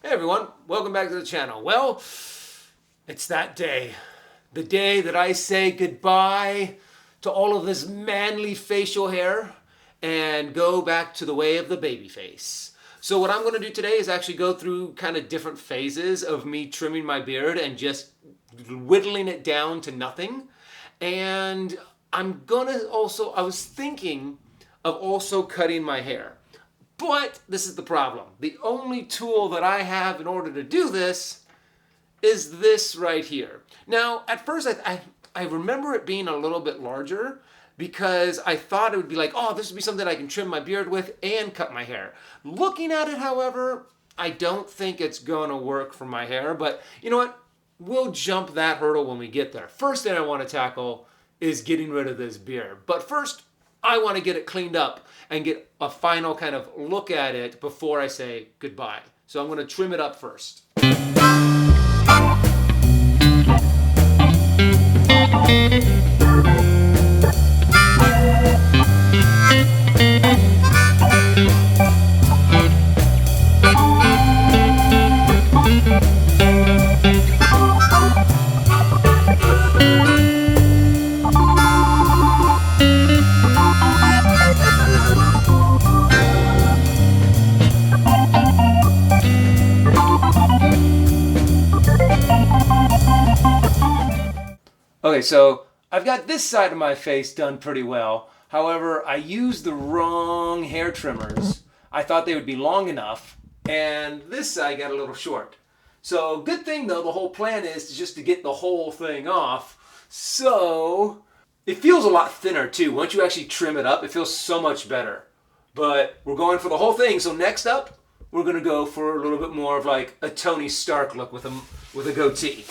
Hey everyone, welcome back to the channel. Well, it's that day. The day that I say goodbye to all of this manly facial hair and go back to the way of the baby face. So what I'm going to do today is actually go through kind of different phases of me trimming my beard and just whittling it down to nothing. And I was thinking of also cutting my hair. But this is the problem. The only tool that I have in order to do this is this right here. Now, at first I remember it being a little bit larger because I thought it would be like, oh, this would be something I can trim my beard with and cut my hair. Looking at it, however, I don't think it's going to work for my hair. But you know what? We'll jump that hurdle when we get there. First thing I want to tackle is getting rid of this beard. But first, I want to get it cleaned up and get a final kind of look at it before I say goodbye. So I'm going to trim it up first. Okay, so I've got this side of my face done pretty well. However, I used the wrong hair trimmers. I thought they would be long enough, and this side got a little short. So good thing though, the whole plan is just to get the whole thing off. So it feels a lot thinner too. Once you actually trim it up, it feels so much better. But we're going for the whole thing. So next up, we're gonna go for a little bit more of like a Tony Stark look with a goatee.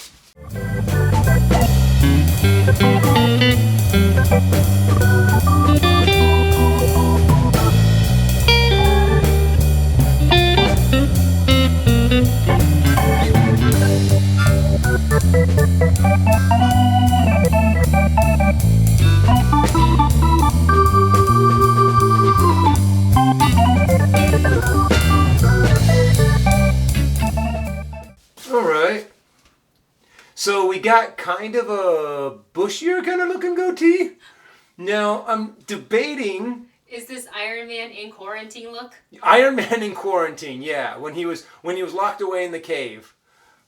All right. So we got kind of a bushier kind of looking goatee. Now I'm debating. Is this Iron Man in quarantine look? Iron Man in quarantine, yeah. When he was locked away in the cave,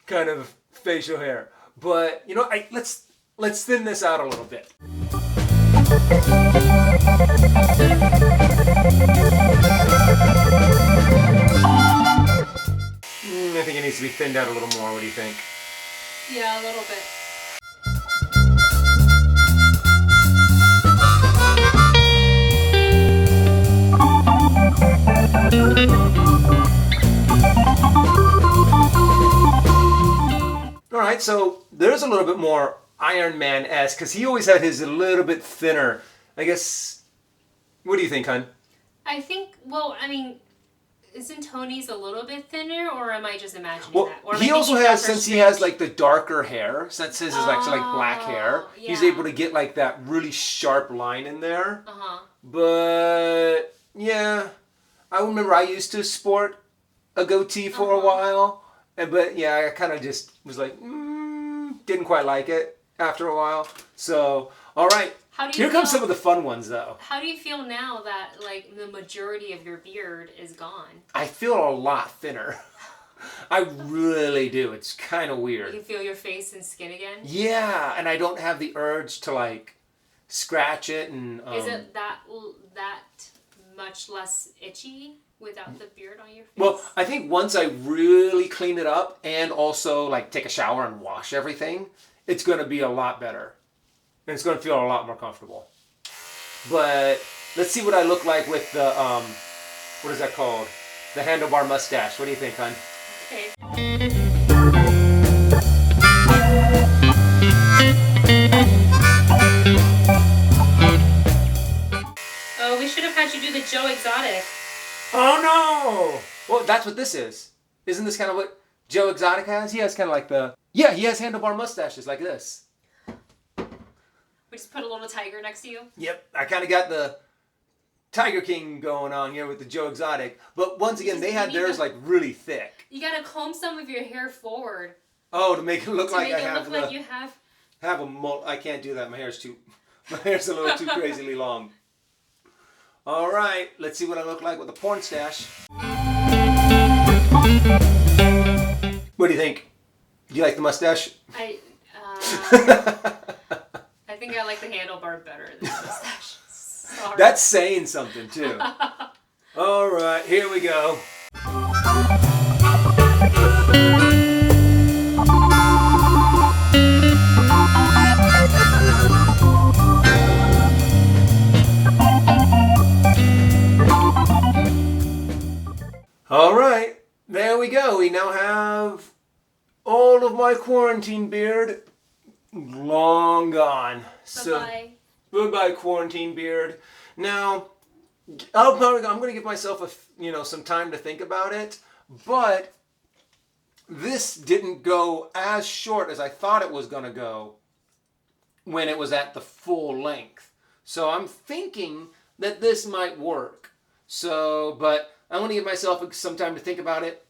kind of facial hair. But you know, let's thin this out a little bit. I think it needs to be thinned out a little more. What do you think? Yeah, a little bit. All right, so there's a little bit more Iron Man-esque because he always had his a little bit thinner. I guess. What do you think, hon? I think. Well, I mean, isn't Tony's a little bit thinner, or am I just imagining Well, that? Or am he I also thinking has, Doctor since he Strange? has like the darker hair, since his is actually like black hair, he's yeah. able to get like that really sharp line in there. Uh-huh. But yeah, I remember I used to sport a goatee for a while, but yeah, I kind of just was like, didn't quite like it after a while. So, all right. Here comes some of the fun ones, though. How do you feel now that, like, the majority of your beard is gone? I feel a lot thinner. I really do. It's kind of weird. You can feel your face and skin again? Yeah, and I don't have the urge to, like, scratch it. And Is it that much less itchy without the beard on your face? Well, I think once I really clean it up and also, like, take a shower and wash everything, it's going to be a lot better. And it's going to feel a lot more comfortable. But let's see what I look like with the, what is that called? The handlebar mustache. What do you think, hon? Okay. Oh, we should have had you do the Joe Exotic. Oh, no! Well, that's what this is. Isn't this kind of what Joe Exotic has? He has kind of like the... Yeah, he has handlebar mustaches like this. We just put a little tiger next to you. Yep, I kind of got the Tiger King going on here with the Joe Exotic. But once again, they had You need theirs to- like really thick. You gotta comb some of your hair forward. Oh, to make it look To like make I it have look like you have. a I can't do that. My hair's a little too crazily long. All right, let's see what I look like with a porn stash. What do you think? Do you like the mustache? I think I like the handlebar better than the mustache. Sorry. That's saying something too. All right, here we go. All right, there we go. We now have all of my quarantine beard long gone. Bye-bye. Goodbye, quarantine beard. Now, I'm going to give myself some time to think about it, but this didn't go as short as I thought it was going to go when it was at the full length. So I'm thinking that this might work. But I want to give myself some time to think about it.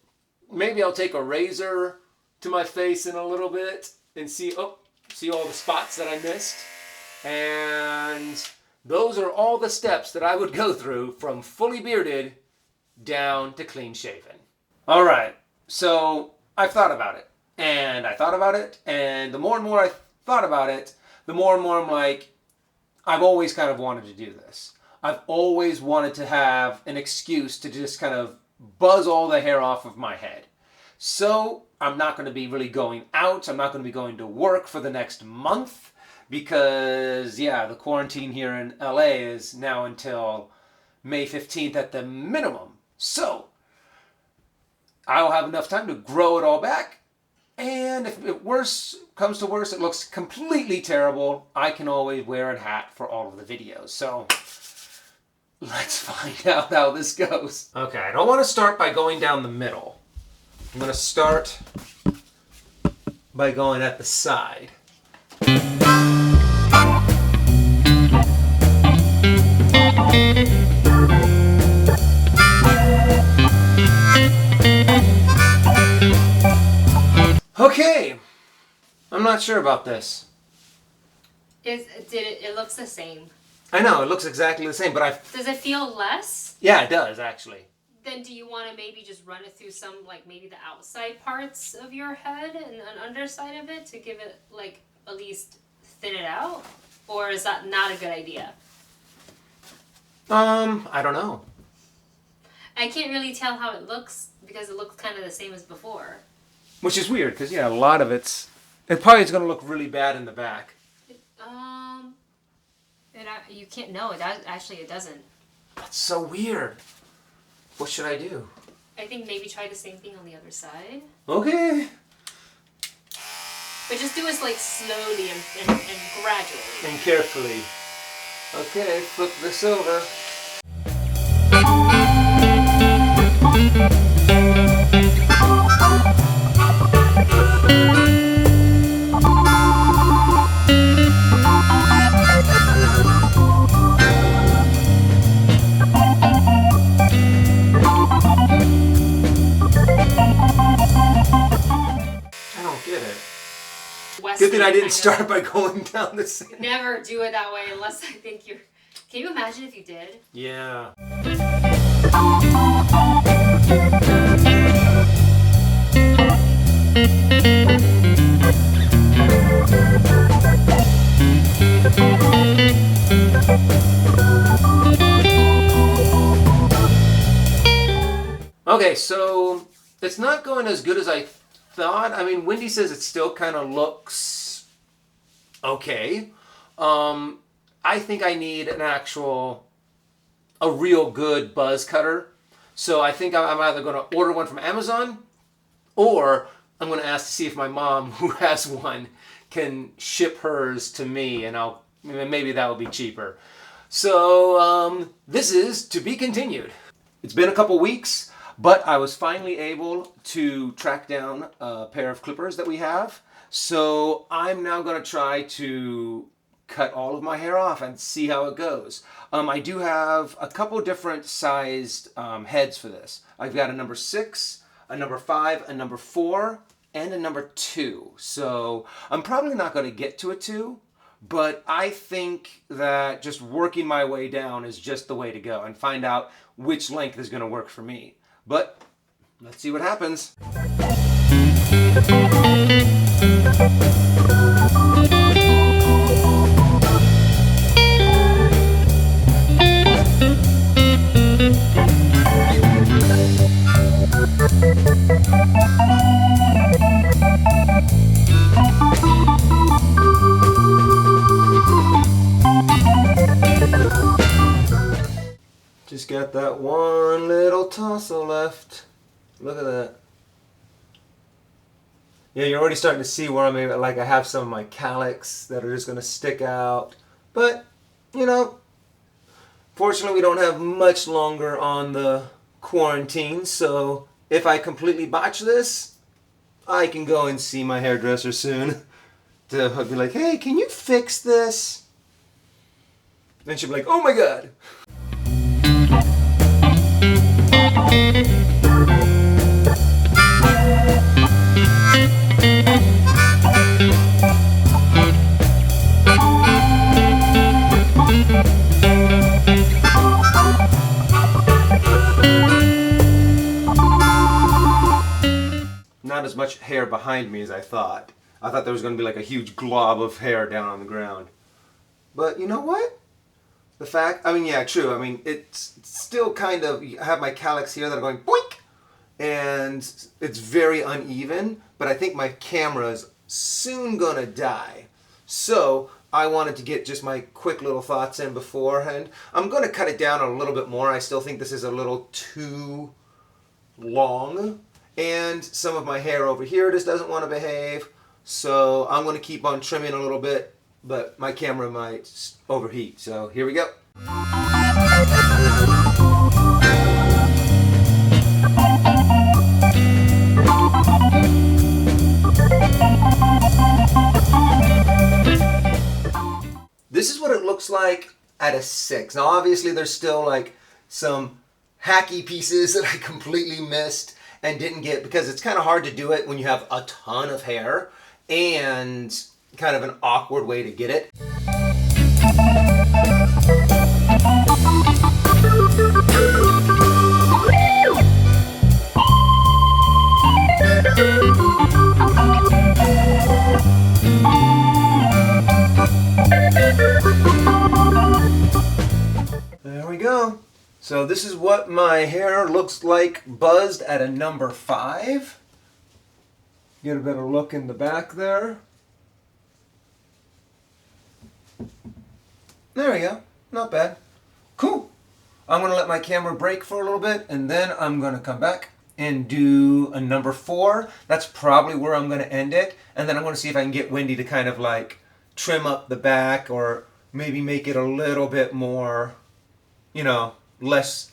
Maybe I'll take a razor to my face in a little bit and see all the spots that I missed. And those are all the steps that I would go through from fully bearded down to clean shaven. All right, so I've thought about it, and I thought about it, and the more and more I thought about it, the more and more I'm like, I've always kind of wanted to do this. I've always wanted to have an excuse to just kind of buzz all the hair off of my head. So I'm not going to be really going out. I'm not going to be going to work for the next month because, the quarantine here in LA is now until May 15th at the minimum. So I'll have enough time to grow it all back. And if it comes to worse, it looks completely terrible, I can always wear a hat for all of the videos. So let's find out how this goes. Okay, I don't want to start by going down the middle. I'm going to start by going at the side. Okay, I'm not sure about this. It looks the same. I know, it looks exactly the same, but Does it feel less? Yeah, it does, actually. Then do you want to maybe just run it through some, like maybe the outside parts of your head and an underside of it to give it, like, at least thin it out? Or is that not a good idea? I don't know. I can't really tell how it looks because it looks kind of the same as before. Which is weird, because, a lot of it probably is going to look really bad in the back. You can't know. It doesn't. That's so weird. What should I do? I think maybe try the same thing on the other side. Okay. But just do it like slowly and gradually. And carefully. Okay, flip this over. Good thing I didn't start by going down the same. Never do it that way unless I think you're... Can you imagine if you did? Yeah. Okay, so it's not going as good as I thought. I mean, Wendy says it still kind of looks okay. I think I need a real good buzz cutter. So I think I'm either going to order one from Amazon or I'm going to ask to see if my mom, who has one, can ship hers to me, and maybe that will be cheaper. So this is to be continued. It's been a couple weeks. But I was finally able to track down a pair of clippers that we have. So I'm now going to try to cut all of my hair off and see how it goes. I do have a couple different sized heads for this. I've got a number 6, a number 5, a number 4, and a number 2. So I'm probably not going to get to a 2, but I think that just working my way down is just the way to go and find out which length is going to work for me. But let's see what happens. Just got that one little tassel left. Look at that. Yeah, you're already starting to see where I have some of my calyx that are just going to stick out. But, you know, fortunately we don't have much longer on the quarantine, so if I completely botch this, I can go and see my hairdresser soon to be like, hey, can you fix this? Then she'll be like, oh my god. Not as much hair behind me as I thought. I thought there was going to be like a huge glob of hair down on the ground. But you know what? Yeah, true. It's still kind of, I have my calyx here that are going boink, and it's very uneven, but I think my camera is soon gonna die. So I wanted to get just my quick little thoughts in beforehand. I'm gonna cut it down a little bit more. I still think this is a little too long, and some of my hair over here just doesn't want to behave. So I'm gonna keep on trimming a little bit, but my camera might overheat. So here we go. This is what it looks like at a 6. Now obviously there's still like some hacky pieces that I completely missed and didn't get, because it's kind of hard to do it when you have a ton of hair and kind of an awkward way to get it. There we go. So this is what my hair looks like buzzed at a number 5. Get a better look in the back there. There we go. Not bad. Cool. I'm going to let my camera break for a little bit, and then I'm going to come back and do a number 4. That's probably where I'm going to end it. And then I'm going to see if I can get Wendy to kind of like trim up the back, or maybe make it a little bit more, you know, less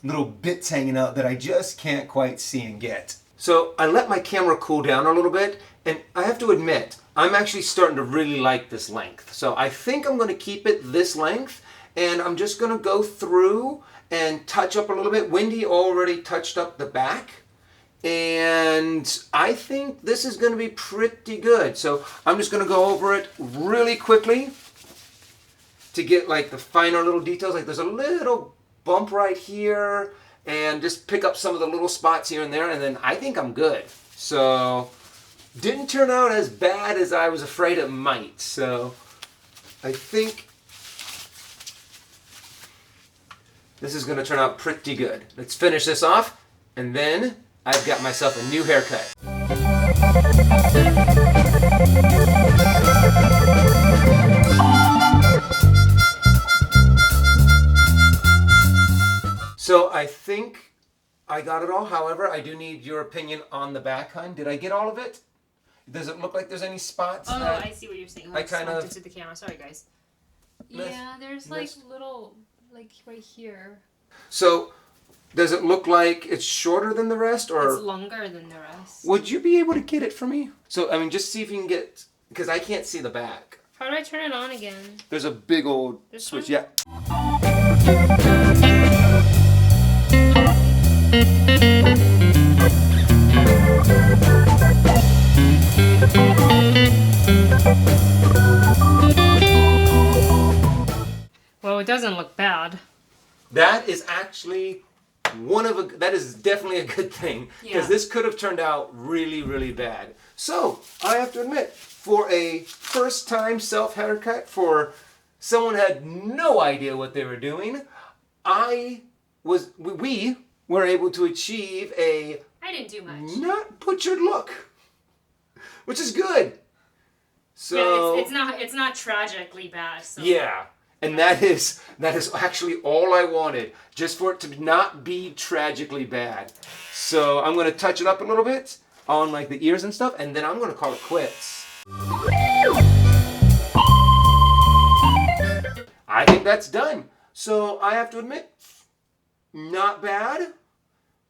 little bits hanging out that I just can't quite see and get. So I let my camera cool down a little bit, and I have to admit, I'm actually starting to really like this length. So I think I'm going to keep it this length, and I'm just going to go through and touch up a little bit. Wendy already touched up the back, and I think this is going to be pretty good. So I'm just going to go over it really quickly to get like the finer little details. Like there's a little bump right here, and just pick up some of the little spots here and there, and then I think I'm good. So didn't turn out as bad as I was afraid it might. So I think this is going to turn out pretty good. Let's finish this off, and then I've got myself a new haircut. So I think I got it all. However, I do need your opinion on the back, hun. Did I get all of it? Does it look like there's any spots? Oh, I see what you're saying. I kind of to the camera. Sorry, guys. Yeah, there's like little, like right here. So, does it look like it's shorter than the rest, or it's longer than the rest? Would you be able to get it for me? So, I mean, just see if you can get, because I can't see the back. How do I turn it on again? There's a big old This switch. one? Yeah. Well, it doesn't look bad. That is actually that is definitely a good thing, because Yeah. this could have turned out really, really bad. So I have to admit, for a first time self haircut, for someone who had no idea what they were doing, we were able to achieve a I didn't do much. not butchered look, which is good. So Yeah, it's not tragically bad. So. yeah. And that is actually all I wanted, just for it to not be tragically bad. So I'm going to touch it up a little bit on like the ears and stuff, and then I'm going to call it quits. I think that's done. So I have to admit, not bad.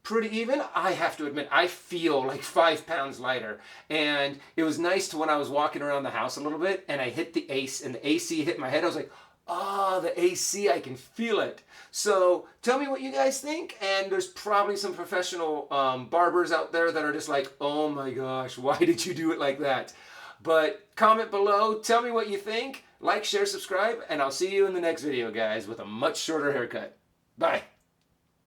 Pretty even. I have to admit, I feel like 5 pounds lighter. And it was nice to when I was walking around the house a little bit and I hit the AC and the AC hit my head. I was like, oh, the AC, I can feel it. So tell me what you guys think. And there's probably some professional barbers out there that are just like, oh my gosh, why did you do it like that? But comment below, tell me what you think. Like, share, subscribe, and I'll see you in the next video, guys, with a much shorter haircut. Bye.